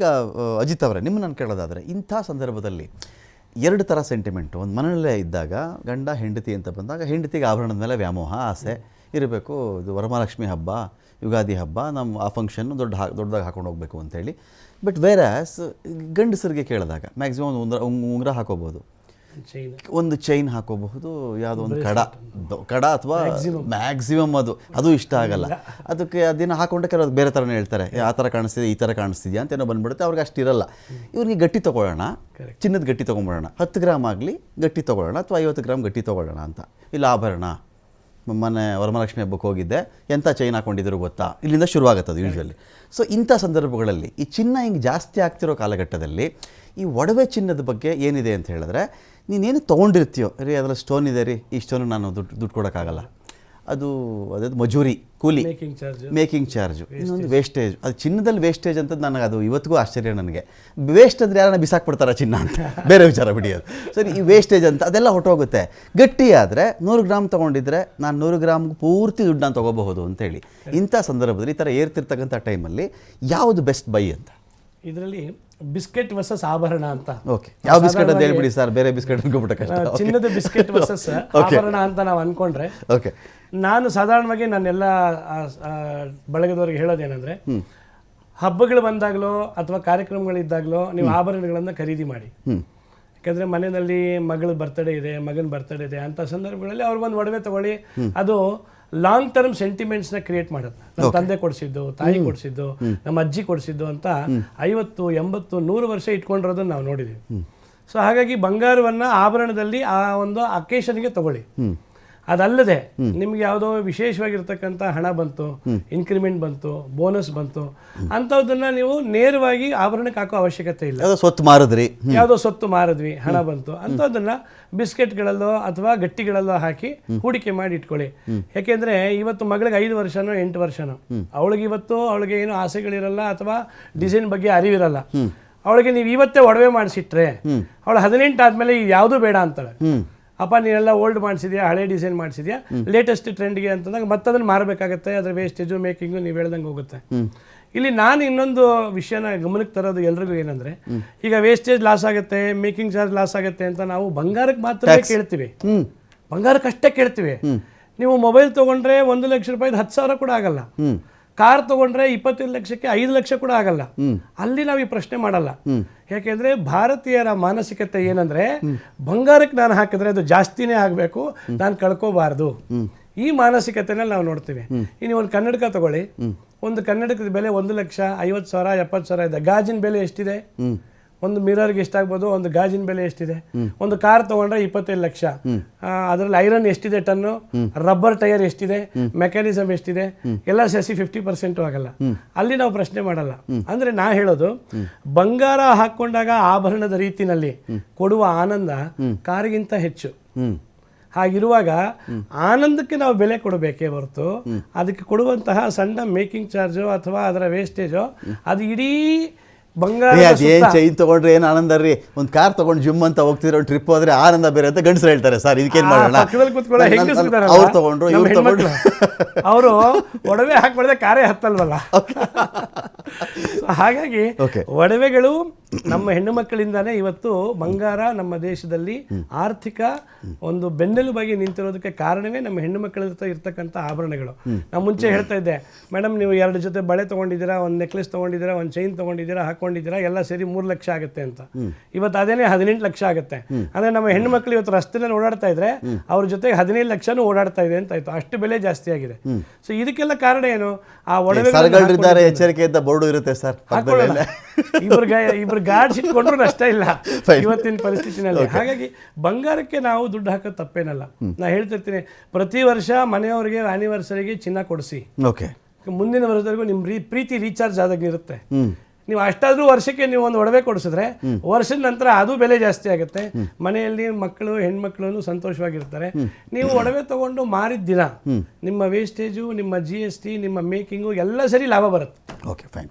ಈಗ ಅಜಿತ್ ಅವರೇ, ನಿಮ್ಮನ್ನು ನಾನು ಕೇಳೋದಾದರೆ ಇಂಥ ಸಂದರ್ಭದಲ್ಲಿ ಎರಡು ಥರ ಸೆಂಟಿಮೆಂಟು. ಒಂದು ಮನೆಯಲ್ಲೇ ಇದ್ದಾಗ ಗಂಡ ಹೆಂಡತಿ ಅಂತ ಬಂದಾಗ ಹೆಂಡತಿಗೆ ಆಭರಣದ ಮೇಲೆ ವ್ಯಾಮೋಹ, ಆಸೆ ಇರಬೇಕು. ಇದು ವರಮಹಾಲಕ್ಷ್ಮಿ ಹಬ್ಬ, ಯುಗಾದಿ ಹಬ್ಬ, ನಮ್ಮ ಆ ಫಂಕ್ಷನ್ನು ದೊಡ್ಡದಾಗಿ ಹಾಕೊಂಡು ಹೋಗಬೇಕು ಅಂತೇಳಿ. ಬಟ್ ವೇರಾಸ್ ಗಂಡಸರಿಗೆ ಕೇಳಿದಾಗ ಮ್ಯಾಕ್ಸಿಮಮ್ ಒಂದು ಉಂಗುರ ಹಾಕೋಬೋದು, ಒಂದು ಚೈನ್ ಹಾಕೋಬಹುದು, ಯಾವುದೋ ಒಂದು ಕಡ ಅಥವಾ ಮ್ಯಾಕ್ಸಿಮಮ್ ಅದು ಇಷ್ಟ ಆಗಲ್ಲ. ಅದಕ್ಕೆ ಅದನ್ನು ಹಾಕೊಂಡೆ ಕೆಲವು ಬೇರೆ ಥರನೇ ಹೇಳ್ತಾರೆ, ಆ ಥರ ಕಾಣಿಸ್ತಿದೆ, ಈ ಥರ ಕಾಣಿಸ್ತಿದೆಯಾ ಅಂತ ಏನೋ ಬಂದ್ಬಿಡುತ್ತೆ. ಅವ್ರಿಗೆ ಅಷ್ಟಿರಲ್ಲ. ಇವ್ರಿಗೆ ಗಟ್ಟಿ ತೊಗೊಳ್ಳೋಣ, ಚಿನ್ನದ ಗಟ್ಟಿ ತೊಗೊಂಬಿಡೋಣ, 10 ಗ್ರಾಮ್ ಆಗಲಿ ಗಟ್ಟಿ ತೊಗೊಳ್ಳೋಣ ಅಥವಾ 50 ಗ್ರಾಮ್ ಗಟ್ಟಿ ತೊಗೊಳ್ಳೋಣ ಅಂತ. ಇಲ್ಲ ಆಭರಣ, ಮೊನ್ನೆ ವರಮಹಾಲಕ್ಷ್ಮಿ ಹಬ್ಬಕ್ಕೆ ಹೋಗಿದ್ದೆ, ಎಂಥ ಚೈನ್ ಹಾಕೊಂಡಿದ್ರು ಗೊತ್ತಾ, ಇಲ್ಲಿಂದ ಶುರುವಾಗುತ್ತದೆ ಯೂಶ್ವಲಿ. ಸೊ ಇಂಥ ಸಂದರ್ಭಗಳಲ್ಲಿ ಈ ಚಿನ್ನ ಹಿಂಗೆ ಜಾಸ್ತಿ ಆಗ್ತಿರೋ ಕಾಲಘಟ್ಟದಲ್ಲಿ ಈ ಒಡವೆ ಚಿನ್ನದ ಬಗ್ಗೆ ಏನಿದೆ ಅಂತ ಹೇಳಿದ್ರೆ, ನೀನೇನು ತೊಗೊಂಡಿರ್ತೀಯೋ ರೀ, ಅದರಲ್ಲಿ ಸ್ಟೋನ್ ಇದೆ ರೀ, ಈ ಸ್ಟೋನು ನಾನು ದುಡ್ಡು ಕೊಡೋಕ್ಕಾಗಲ್ಲ, ಅದು ಮಜೂರಿ, ಕೂಲಿ, ಮೇಕಿಂಗ್ ಚಾರ್ಜು, ಇನ್ನೊಂದು ವೇಸ್ಟೇಜ್. ಅದು ಚಿನ್ನದಲ್ಲಿ ವೇಸ್ಟೇಜ್ ಅಂತದ್ದು ನನಗೆ ಅದು ಇವತ್ತಿಗೂ ಆಶ್ಚರ್ಯ. ನನಗೆ ವೇಸ್ಟ್ ಅಂದರೆ ಯಾರನ್ನ ಬಿಸಾಕ್ಬಿಡ್ತಾರ ಚಿನ್ನ ಅಂತ, ಬೇರೆ ವಿಚಾರ ಬಿಡಿಯೋದು. ಸರಿ, ಈ ವೇಸ್ಟೇಜ್ ಅಂತ ಅದೆಲ್ಲ ಹೊಟ್ಟೋಗುತ್ತೆ. ಗಟ್ಟಿ ಆದರೆ 100 ಗ್ರಾಮ್ ತೊಗೊಂಡಿದ್ರೆ ನಾನು 100 ಗ್ರಾಮ್ಗೆ ಪೂರ್ತಿ ದುಡ್ಡು ನಾನು ತೊಗೋಬಹುದು ಅಂತೇಳಿ. ಇಂಥ ಸಂದರ್ಭದಲ್ಲಿ ಈ ಥರ ಏರ್ತಿರ್ತಕ್ಕಂಥ ಟೈಮಲ್ಲಿ ಯಾವುದು ಬೆಸ್ಟ್ ಬೈ ಅಂತ? ಇದರಲ್ಲಿ ಬಿಸ್ಕೆಟ್ ವರ್ಸಸ್ ಆಭರಣ ಅಂತ. ಓಕೆ, ಯಾವ ಬಿಸ್ಕೆಟ್ ಅಂತ ಹೇಳ್ಬಿಡಿ ಸರ್, ಬೇರೆ ಬಿಸ್ಕೆಟ್ ಅನ್ಕೊಬಿಟ್ಟ ಕಷ್ಟ. ಚಿನ್ನದ ಬಿಸ್ಕೆಟ್ ವರ್ಸಸ್ ಆಭರಣ ಅಂತ ನಾವು ಅನ್ಕೊಂಡ್ರೆ, ಓಕೆ, ನಾನು ಸಾಧಾರಣವಾಗಿ ನನ್ನೆಲ್ಲ ಬಳಗದವರಿಗೆ ಹೇಳೋದೇನೆಂದ್ರೆ, ಹಬ್ಬಗಳು ಬಂದಾಗಲೋ ಅಥವಾ ಕಾರ್ಯಕ್ರಮಗಳಿದ್ದಾಗಲೋ ನೀವು ಆಭರಣಗಳನ್ನು ಖರೀದಿ ಮಾಡಿ. ಯಾಕಂದ್ರೆ ಮನೆಯಲ್ಲಿ ಮಗಳ ಬರ್ತಡೇ ಇದೆ, ಮಗನ ಬರ್ತಡೇ ಇದೆ ಅಂತ ಸಂದರ್ಭಗಳಲ್ಲಿ ಅವ್ರಿಗೊಂದು ಒಡವೆ ತಗೊಳ್ಳಿ. ಅದು ಲಾಂಗ್ ಟರ್ಮ್ ಸೆಂಟಿಮೆಂಟ್ಸ್ನ ಕ್ರಿಯೇಟ್ ಮಾಡುತ್ತೆ. ನಮ್ಮ ತಂದೆ ಕೊಡಿಸಿದ್ದು, ತಾಯಿ ಕೊಡಿಸಿದ್ದು, ನಮ್ಮ ಅಜ್ಜಿ ಕೊಡಿಸಿದ್ದು ಅಂತ 50, 80, 100 ವರ್ಷ ಇಟ್ಕೊಂಡಿರೋದನ್ನ ನಾವು ನೋಡಿದ್ದೀವಿ. ಸೊ ಹಾಗಾಗಿ ಬಂಗಾರವನ್ನು ಆಭರಣದಲ್ಲಿ ಆ ಒಂದು ಅಕೇಶನ್ಗೆ ತಗೊಳ್ಳಿ. ಅದಲ್ಲದೆ ನಿಮ್ಗೆ ಯಾವುದೋ ವಿಶೇಷವಾಗಿರ್ತಕ್ಕಂಥ ಹಣ ಬಂತು, ಇನ್ಕ್ರಿಮೆಂಟ್ ಬಂತು, ಬೋನಸ್ ಬಂತು, ಅಂಥದ್ದನ್ನ ನೀವು ನೇರವಾಗಿ ಆಭರಣಕ್ಕೆ ಹಾಕೋ ಅವಶ್ಯಕತೆ ಇಲ್ಲ. ಸ್ವತ್ತು ಮಾರಿದ್ರಿ, ಯಾವುದೋ ಸ್ವತ್ತು ಮಾರಿದ್ವಿ, ಹಣ ಬಂತು ಅಂಥದ್ದನ್ನ ಬಿಸ್ಕೆಟ್ಗಳಲ್ಲೋ ಅಥವಾ ಗಟ್ಟಿಗಳಲ್ಲೋ ಹಾಕಿ ಹೂಡಿಕೆ ಮಾಡಿ ಇಟ್ಕೊಳ್ಳಿ. ಯಾಕೆಂದ್ರೆ ಇವತ್ತು ಮಗಳಿಗೆ 5 ವರ್ಷನೋ 8 ವರ್ಷನೋ, ಅವಳಿಗೆ ಏನು ಆಸೆಗಳಿರಲ್ಲ ಅಥವಾ ಡಿಸೈನ್ ಬಗ್ಗೆ ಅರಿವಿರಲ್ಲ. ಅವಳಿಗೆ ನೀವು ಇವತ್ತೇ ಒಡವೆ ಮಾಡಿಸಿಟ್ರೆ ಅವಳು 18 ಆದ್ಮೇಲೆ ಯಾವುದು ಬೇಡ ಅಂತಾಳೆ. ಅಪ್ಪ ನೀನೆಲ್ಲ ಓಲ್ಡ್ ಮಾಡಿಸಿದ್ಯಾ, ಹಳೆ ಡಿಸೈನ್ ಮಾಡಿಸಿದ್ಯಾ, ಲೇಟೆಸ್ಟ್ ಟ್ರೆಂಡ್ಗೆ ಅಂತಂದಾಗ ಮತ್ತೆ ಅದನ್ನು ಮಾರಬೇಕಾಗತ್ತೆ. ಅದರ ವೇಸ್ಟೇಜು, ಮೇಕಿಂಗು ನೀವು ಹೇಳ್ದಂಗೆ ಹೋಗುತ್ತೆ. ಇಲ್ಲಿ ನಾನು ಇನ್ನೊಂದು ವಿಷಯನ ಗಮನಕ್ಕೆ ತರೋದು ಎಲ್ರಿಗೂ ಏನಂದ್ರೆ, ಈಗ ವೇಸ್ಟೇಜ್ ಲಾಸ್ ಆಗುತ್ತೆ, ಮೇಕಿಂಗ್ ಚಾರ್ಜ್ ಲಾಸ್ ಆಗುತ್ತೆ ಅಂತ ನಾವು ಬಂಗಾರಕ್ಕೆ ಮಾತ್ರ ಕೇಳ್ತೀವಿ, ಬಂಗಾರಕ್ಕಷ್ಟೇ ಕೇಳ್ತೀವಿ. ನೀವು ಮೊಬೈಲ್ ತೊಗೊಂಡ್ರೆ 1 ಲಕ್ಷ ರೂಪಾಯಿದು 10,000 ಕೂಡ ಆಗಲ್ಲ. ಕಾರ್ ತೊಗೊಂಡ್ರೆ 25 ಲಕ್ಷಕ್ಕೆ 5 ಲಕ್ಷ ಕೂಡ ಆಗಲ್ಲ. ಅಲ್ಲಿ ನಾವು ಈ ಪ್ರಶ್ನೆ ಮಾಡಲ್ಲ. ಯಾಕೆಂದ್ರೆ ಭಾರತೀಯರ ಮಾನಸಿಕತೆ ಏನಂದ್ರೆ, ಬಂಗಾರಕ್ಕೆ ನಾನು ಹಾಕಿದ್ರೆ ಅದು ಜಾಸ್ತಿನೇ ಆಗಬೇಕು, ನಾನು ಕಳ್ಕೋಬಾರ್ದು. ಈ ಮಾನಸಿಕತೆನಲ್ಲಿ ನಾವು ನೋಡ್ತೀವಿ. ಇನ್ನು ಒಂದು ಕನ್ನಡಕ ತಗೊಳ್ಳಿ, ಒಂದು ಕನ್ನಡಕದ ಬೆಲೆ 1,50,000, 70,000 ಇದೆ. ಗಾಜಿನ ಬೆಲೆ ಎಷ್ಟಿದೆ? ಒಂದು ಮಿರರ್ಗೆ ಎಷ್ಟಾಗ್ಬೋದು, ಒಂದು ಗಾಜಿನ ಬೆಲೆ ಎಷ್ಟಿದೆ? ಒಂದು ಕಾರ್ ತಗೊಂಡ್ರೆ 25 ಲಕ್ಷ. ಅದರಲ್ಲಿ ಐರನ್ ಎಷ್ಟಿದೆ ಟನ್ನು, ರಬ್ಬರ್ ಟೈರ್ ಎಷ್ಟಿದೆ, ಮೆಕ್ಯಾನಿಸಮ್ ಎಷ್ಟಿದೆ, ಎಲ್ಲ ಸೇರಿಸಿ 50% ಆಗಲ್ಲ. ಅಲ್ಲಿ ನಾವು ಪ್ರಶ್ನೆ ಮಾಡಲ್ಲ. ಅಂದ್ರೆ ನಾ ಹೇಳೋದು, ಬಂಗಾರ ಹಾಕೊಂಡಾಗ ಆಭರಣದ ರೀತಿನಲ್ಲಿ ಕೊಡುವ ಆನಂದ ಕಾರಿಗಿಂತ ಹೆಚ್ಚು. ಹಾಗಿರುವಾಗ ಆನಂದಕ್ಕೆ ನಾವು ಬೆಲೆ ಕೊಡಬೇಕೇ ಹೊರತು ಅದಕ್ಕೆ ಕೊಡುವಂತಹ ಸಣ್ಣ ಮೇಕಿಂಗ್ ಚಾರ್ಜು ಅಥವಾ ಅದರ ವೇಸ್ಟೇಜು ಅದು ಇಡೀ ಬಂಗಾರ. ಏನು ಚೈನ್ ತೊಗೊಂಡ್ರೆ ಏನು ಆನಂದ ರೀ, ಒಂದು ಕಾರ್ ತೊಗೊಂಡು ಜಿಮ್ ಅಂತ ಹೋಗ್ತಿರೋ ಒಂದು ಟ್ರಿಪ್ ಹೋದ್ರೆ ಆನಂದ ಬೇರೆ ಅಂತ ಗಂಡಸರು ಹೇಳ್ತಾರೆ. ಸರ್ ಇದಕ್ಕೇನು ಮಾಡೋಣ, ಅವ್ರು ತೊಗೊಂಡ್ರು ಇವ್ರು ತೊಗೊಂಡ್ರು, ಅವರು ಒಡವೆ ಹಾಕ್ಬಾರ್ದೆ ಕಾರೇ ಹತ್ತಲ್ವಲ್ಲ. ಹಾಗಾಗಿ ಒಡವೆಗಳು ನಮ್ಮ ಹೆಣ್ಣು ಮಕ್ಕಳಿಂದಾನೇ ಇವತ್ತು ಬಂಗಾರ ನಮ್ಮ ದೇಶದಲ್ಲಿ ಆರ್ಥಿಕ ಒಂದು ಬೆನ್ನೆಲುಬಾಗಿ ನಿಂತಿರೋದಕ್ಕೆ ಕಾರಣವೇ ನಮ್ಮ ಹೆಣ್ಣು ಮಕ್ಕಳ ಇರ್ತಕ್ಕಂಥ ಆಭರಣಗಳು. ನಾವು ಮುಂಚೆ ಹೇಳ್ತಾ ಇದ್ದೆ, ಮೇಡಮ್ ನೀವು 2 ಜೊತೆ ಬಳೆ ತೊಗೊಂಡಿದ್ದೀರಾ, ಒಂದು ನೆಕ್ಲೆಸ್ ತೊಗೊಂಡಿದ್ದೀರಾ, ಒಂದು ಚೈನ್ ತೊಗೊಂಡಿದ್ದೀರಾ, ಹಾಕೊಂಡಿದ್ದೀರಾ, ಎಲ್ಲ ಸೇರಿ 3 ಲಕ್ಷ ಆಗುತ್ತೆ ಅಂತ. ಇವತ್ತು ಅದೇನೇ 18 ಲಕ್ಷ ಆಗುತ್ತೆ. ಅಂದ್ರೆ ನಮ್ಮ ಹೆಣ್ಣು ಮಕ್ಕಳು ಇವತ್ತು ರಸ್ತೆಯಲ್ಲಿ ಓಡಾಡ್ತಾ ಇದ್ರೆ ಅವ್ರ ಜೊತೆಗೆ 15 ಲಕ್ಷನೂ ಓಡಾಡ್ತಾ ಇದೆ ಅಂತ ಆಯ್ತು. ಅಷ್ಟು ಬೆಲೆ ಜಾಸ್ತಿ ಆಗಿದೆ. ಸೊ ಇದಕ್ಕೆಲ್ಲ ಕಾರಣ ಏನು? ಆ ಒಡವೆ ಎಚ್ಚರಿಕೆಯಿಂದ ಬೋರ್ಡು ಇರುತ್ತೆ ಸರ್, ಇಬ್ರು ಗಾರ್ಡ್ಸ್ ಇಟ್ಕೊಂಡ್ರು ನಷ್ಟ ಇಲ್ಲ ಇವತ್ತಿನ ಪರಿಸ್ಥಿತಿನಲ್ಲಿ. ಹಾಗಾಗಿ ಬಂಗಾರಕ್ಕೆ ನಾವು ದುಡ್ಡು ಹಾಕೋದು ತಪ್ಪೇನಲ್ಲ. ನಾ ಹೇಳ್ತಿರ್ತೀನಿ, ಪ್ರತಿ ವರ್ಷ ಮನೆಯವರಿಗೆ ಆನಿವರ್ಸರಿಗೆ ಚಿನ್ನ ಕೊಡಿಸಿ, ಮುಂದಿನ ವರ್ಷದವರೆಗೂ ನಿಮ್ಮ ಪ್ರೀತಿ ರೀಚಾರ್ಜ್ ಆದಾಗ ಇರುತ್ತೆ. ನೀವು ಅಷ್ಟಾದ್ರೂ ವರ್ಷಕ್ಕೆ ನೀವು ಒಂದು ಒಡವೆ ಕೊಡಿಸಿದ್ರೆ ವರ್ಷದ ನಂತರ ಅದು ಬೆಲೆ ಜಾಸ್ತಿ ಆಗುತ್ತೆ. ಮನೆಯಲ್ಲಿ ಮಕ್ಕಳು, ಹೆಣ್ಮಕ್ಳು ಸಂತೋಷವಾಗಿರ್ತಾರೆ. ನೀವು ಒಡವೆ ತಗೊಂಡು ಮಾರಿದ ದಿನ ನಿಮ್ಮ ವೇಸ್ಟೇಜು, ನಿಮ್ಮ GST, ನಿಮ್ಮ ಮೇಕಿಂಗು ಎಲ್ಲ ಸರಿ ಲಾಭ ಬರುತ್ತೆ. Okay, fine.